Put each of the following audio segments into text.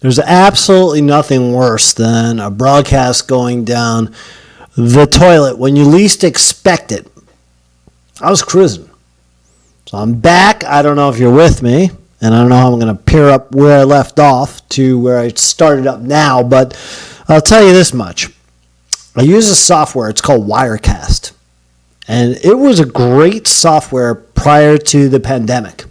There's absolutely nothing worse than a broadcast going down the toilet when you least expect it. I was cruising. So I'm back. I don't know if you're with me, and I don't know how I'm going to pair up where I left off to where I started up now, but I'll tell you this much. I use a software. It's called Wirecast, and it was a great software prior to the pandemic.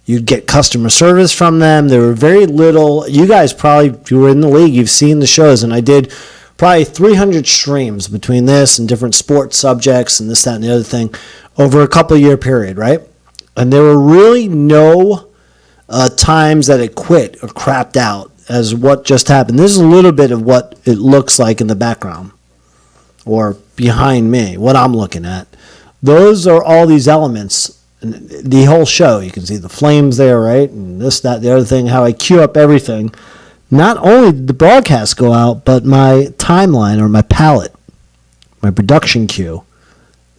You'd get customer service from them. There were very little. You guys probably, if you were in the league, you've seen the shows, and I did probably 300 streams between this and different sports subjects and this, that, and the other thing over a couple-year period, right? And there were really no times that it quit or crapped out as what just happened. This is a little bit of what it looks like in the background or behind me, what I'm looking at. Those are all these elements. The whole show, you can see the flames there, right? And this, that, the other thing, how I queue up everything. Not only did the broadcast go out, but my timeline or my palette, my production queue,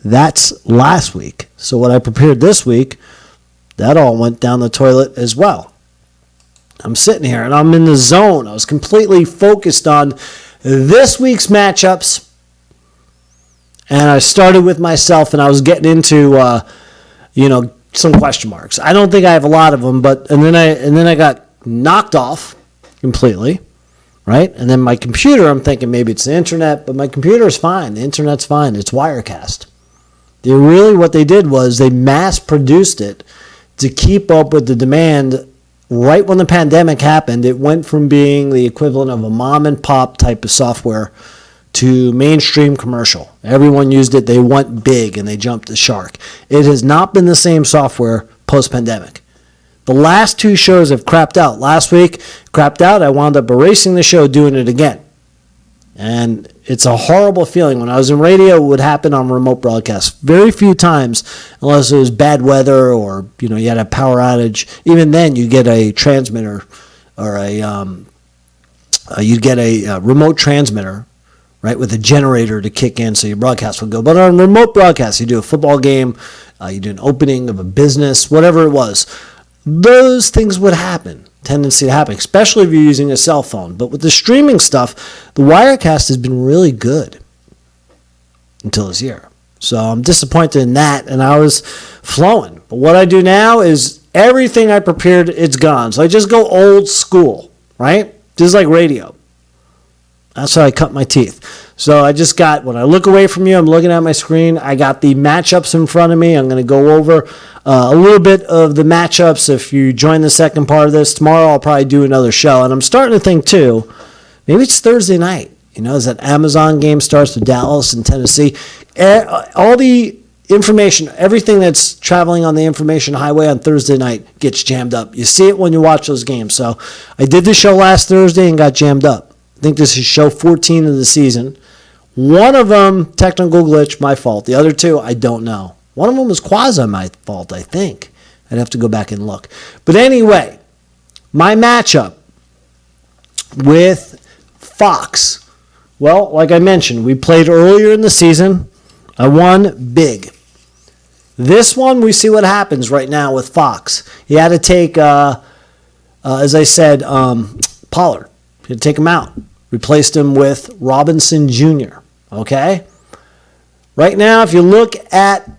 that's last week. So what I prepared this week, that all went down the toilet as well. I'm sitting here and I'm in the zone. I was completely focused on this week's matchups. And I started with myself and I was getting into some question marks. I don't think I have a lot of them, but and then I got knocked off completely, right? And then my computer, I'm thinking maybe it's the internet, but my computer is fine. The internet's fine. It's Wirecast. What they did was they mass produced it to keep up with the demand. Right when the pandemic happened, it went from being the equivalent of a mom and pop type of software to mainstream commercial. Everyone used it. They went big and they jumped the shark. It has not been the same software post-pandemic. The last two shows have crapped out. Last week, crapped out. I wound up erasing the show, doing it again. And it's a horrible feeling. When I was in radio, it would happen on remote broadcasts. Very few times, unless it was bad weather or you had a power outage. Even then, you get a transmitter or you'd get a remote transmitter, right, with a generator to kick in so your broadcast would go. But on remote broadcasts, you do a football game, you do an opening of a business, whatever it was. Those things would happen, tendency to happen, especially if you're using a cell phone. But with the streaming stuff, the Wirecast has been really good until this year. So I'm disappointed in that, and I was flowing. But what I do now is everything I prepared, it's gone. So I just go old school, right? Just like radio. That's how I cut my teeth. So I just got, when I look away from you, I'm looking at my screen. I got the matchups in front of me. I'm going to go over a little bit of the matchups. If you join the second part of this, tomorrow I'll probably do another show. And I'm starting to think, too, maybe it's Thursday night. As that Amazon game starts with Dallas and Tennessee. All the information, everything that's traveling on the information highway on Thursday night gets jammed up. You see it when you watch those games. So I did the show last Thursday and got jammed up. I think this is show 14 of the season. One of them, technical glitch, my fault. The other two, I don't know. One of them was quasi my fault, I think. I'd have to go back and look. But anyway, my matchup with Fox. Well, like I mentioned, we played earlier in the season. I won big. This one, we see what happens right now with Fox. He had to take, as I said, Pollard. He had to take him out. Replaced him with Robinson Jr., okay? Right now, if you look at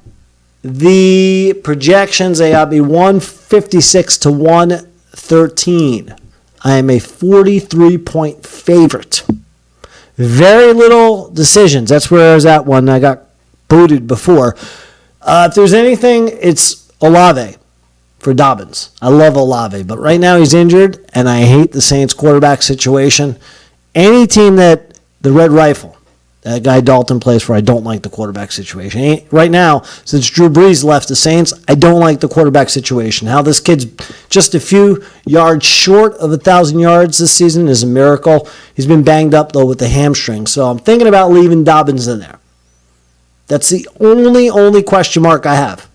the projections, they got me 156 to 113. I am a 43-point favorite. Very little decisions. That's where I was at when I got booted before. If there's anything, it's Olave for Dobbins. I love Olave, but right now he's injured, and I hate the Saints quarterback situation. Any team that the Red Rifle, that guy Dalton plays for, I don't like the quarterback situation. Right now, since Drew Brees left the Saints, I don't like the quarterback situation. How this kid's just a few yards short of 1,000 yards this season is a miracle. He's been banged up, though, with the hamstring. So I'm thinking about leaving Dobbins in there. That's the only question mark I have.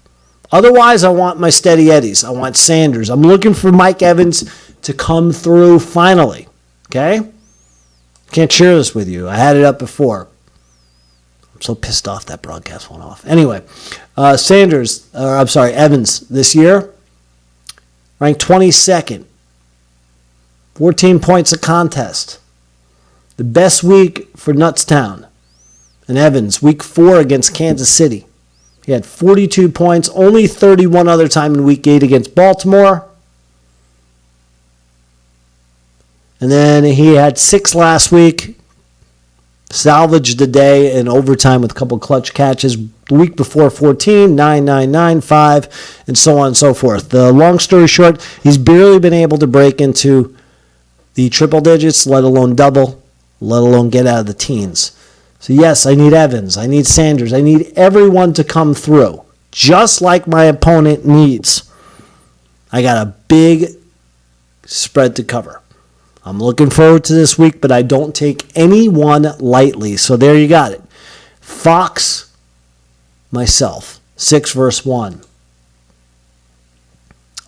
Otherwise, I want my steady Eddies. I want Sanders. I'm looking for Mike Evans to come through finally. Okay? Can't share this with you. I had it up before. I'm so pissed off that broadcast went off. Anyway, Evans this year ranked 22nd 14 points a contest. The best week for Nutztown. And Evans, week 4 against Kansas City. He had 42 points, only 31 other time in week 8 against Baltimore. And then he had 6 last week. Salvaged the day in overtime with a couple clutch catches. The week before 14, 9, 9, 9, 5, and so on and so forth. The long story short, he's barely been able to break into the triple digits, let alone double, let alone get out of the teens. So yes, I need Evans, I need Sanders, I need everyone to come through, just like my opponent needs. I got a big spread to cover. I'm looking forward to this week, but I don't take anyone lightly. So there you got it. Fox, myself, 6 versus 1.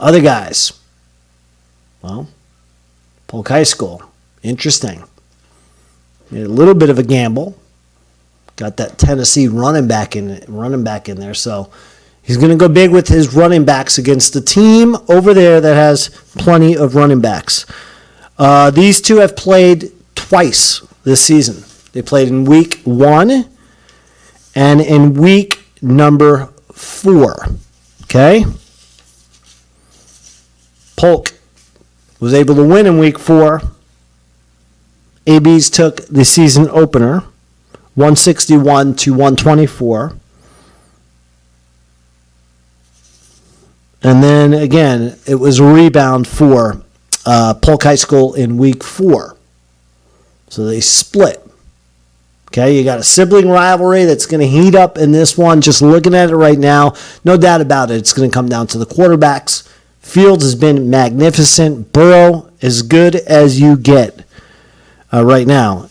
Other guys, well, Polk High School, interesting. Made a little bit of a gamble. Got that Tennessee running back in there, so he's going to go big with his running backs against the team over there that has plenty of running backs. These two have played twice this season. They played in week 1 and in week number 4. Okay? Polk was able to win in week 4. ABs took the season opener, 161 to 124. And then, again, it was a rebound for Polk High School in week 4. So they split. Okay, you got a sibling rivalry that's going to heat up in this one. Just looking at it right now, no doubt about it, it's going to come down to the quarterbacks. Fields has been magnificent. Burrow, as good as you get right now.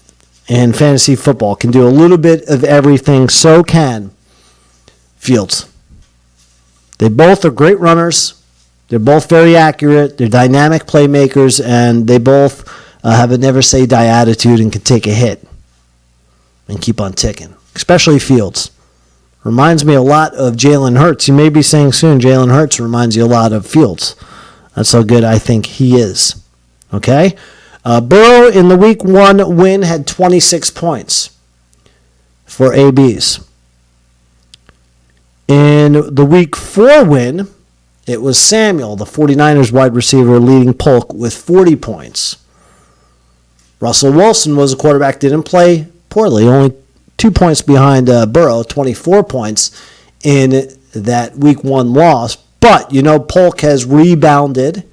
And fantasy football can do a little bit of everything. So can Fields. They both are great runners. They're both very accurate. They're dynamic playmakers, and they both have a never say die attitude and can take a hit and keep on ticking. Especially Fields. Reminds me a lot of Jalen Hurts. You may be saying soon Jalen Hurts reminds you a lot of Fields. That's how good I think he is. Okay? Burrow in the week 1 win had 26 points for ABs. In the week 4 win, it was Samuel, the 49ers wide receiver, leading Polk with 40 points. Russell Wilson was a quarterback, didn't play poorly, only 2 points behind Burrow, 24 points in that week 1 loss. But, Polk has rebounded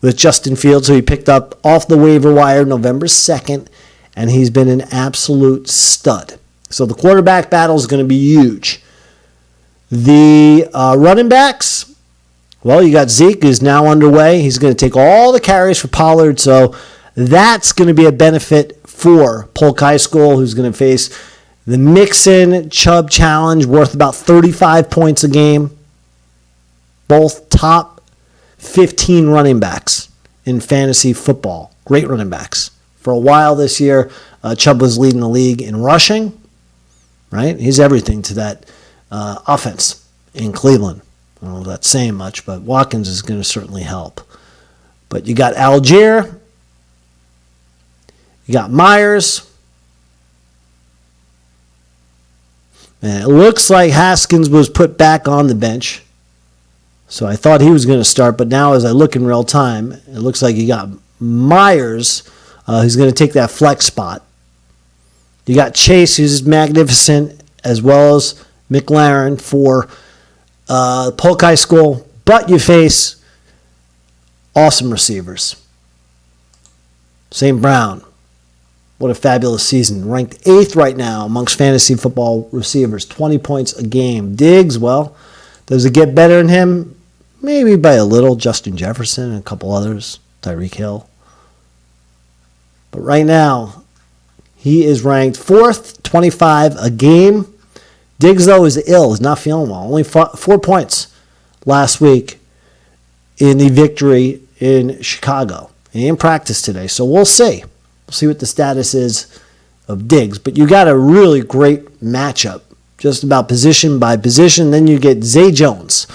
with Justin Fields, who he picked up off the waiver wire November 2nd, and he's been an absolute stud. So the quarterback battle is going to be huge. The running backs, well, you got Zeke, who's now underway. He's going to take all the carries for Pollard, so that's going to be a benefit for Polk High School, who's going to face the Mixon-Chubb challenge, worth about 35 points a game. Both top 15 running backs in fantasy football. Great running backs. For a while this year, Chubb was leading the league in rushing. Right? He's everything to that offense in Cleveland. I don't know if that's saying much, but Watkins is going to certainly help. But you got Algier. You got Myers. And it looks like Haskins was put back on the bench. So I thought he was going to start, but now as I look in real time, it looks like you got Myers, who's going to take that flex spot. You got Chase, who's magnificent, as well as McLaren for Polk High School. But you face awesome receivers. St. Brown, what a fabulous season. Ranked 8th right now amongst fantasy football receivers, 20 points a game. Diggs, well, does it get better in him? Maybe by a little. Justin Jefferson and a couple others. Tyreek Hill. But right now, he is ranked 4th, 25 a game. Diggs, though, is ill. Is not feeling well. Only 4 points last week in the victory in Chicago. He didn't practice today, so we'll see. We'll see what the status is of Diggs. But you got a really great matchup, just about position by position. Then you get Zay Jones,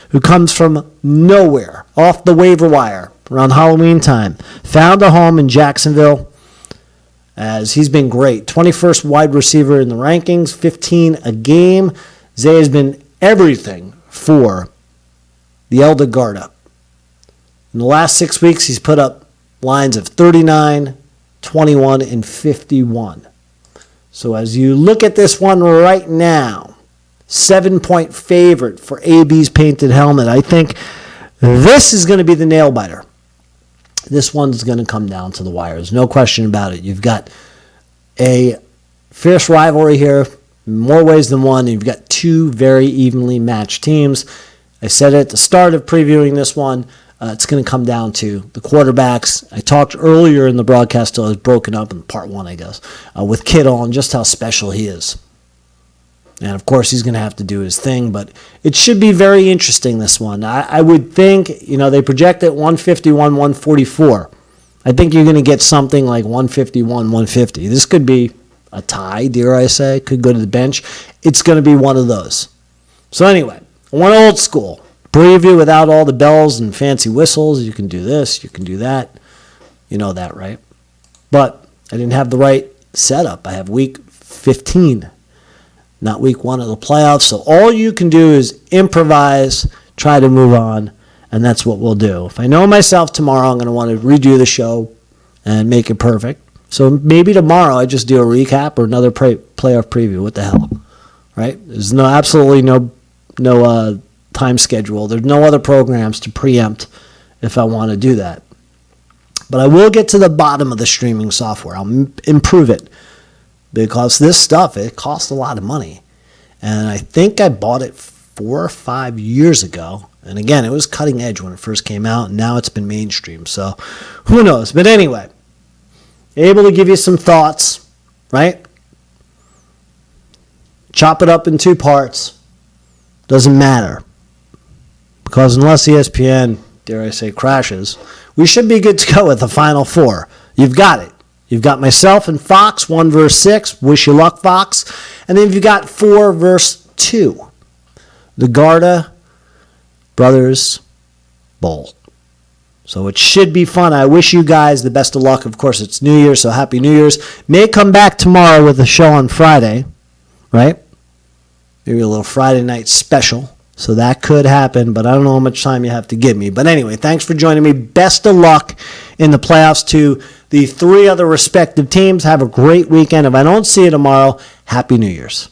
who comes from nowhere, off the waiver wire, around Halloween time. Found a home in Jacksonville, as he's been great. 21st wide receiver in the rankings, 15 a game. Zay has been everything for the Elder Garda. In the last 6 weeks, he's put up lines of 39, 21, and 51. So as you look at this one right now, 7-point favorite for AB's painted helmet. I think this is going to be the nail biter. This one's going to come down to the wires. No question about it. You've got a fierce rivalry here, in more ways than one. You've got two very evenly matched teams. I said it at the start of previewing this one. It's going to come down to the quarterbacks. I talked earlier in the broadcast till it was broken up in part one, I guess, with Kittle and just how special he is. And, of course, he's going to have to do his thing, but it should be very interesting, this one. I would think, they project at 151, 144. I think you're going to get something like 151, 150. This could be a tie, dare I say. Could go to the bench. It's going to be one of those. So, anyway, one old school. Preview without all the bells and fancy whistles. You can do this. You can do that. You know that, right? But I didn't have the right setup. I have week 15, not week 1 of the playoffs. So all you can do is improvise, try to move on, and that's what we'll do. If I know myself tomorrow, I'm going to want to redo the show and make it perfect. So maybe tomorrow I just do a recap or another playoff preview. What the hell, right? There's absolutely no time schedule. There's no other programs to preempt if I want to do that. But I will get to the bottom of the streaming software. I'll improve it because this stuff, it costs a lot of money. And I think I bought it 4 or 5 years ago. And again, it was cutting edge when it first came out, and now it's been mainstream. So who knows? But anyway, able to give you some thoughts, right? Chop it up in 2 parts. Doesn't matter. Because unless ESPN, dare I say, crashes, we should be good to go with the Final Four. You've got it. You've got myself and Fox, 1 versus 6. Wish you luck, Fox. And then you've got 4 versus 2. The Garda Brothers Bowl. So it should be fun. I wish you guys the best of luck. Of course, it's New Year's, so Happy New Year's. May come back tomorrow with a show on Friday, right? Maybe a little Friday night special. So that could happen, but I don't know how much time you have to give me. But anyway, thanks for joining me. Best of luck in the playoffs to the 3 other respective teams. Have a great weekend. If I don't see you tomorrow, Happy New Year's.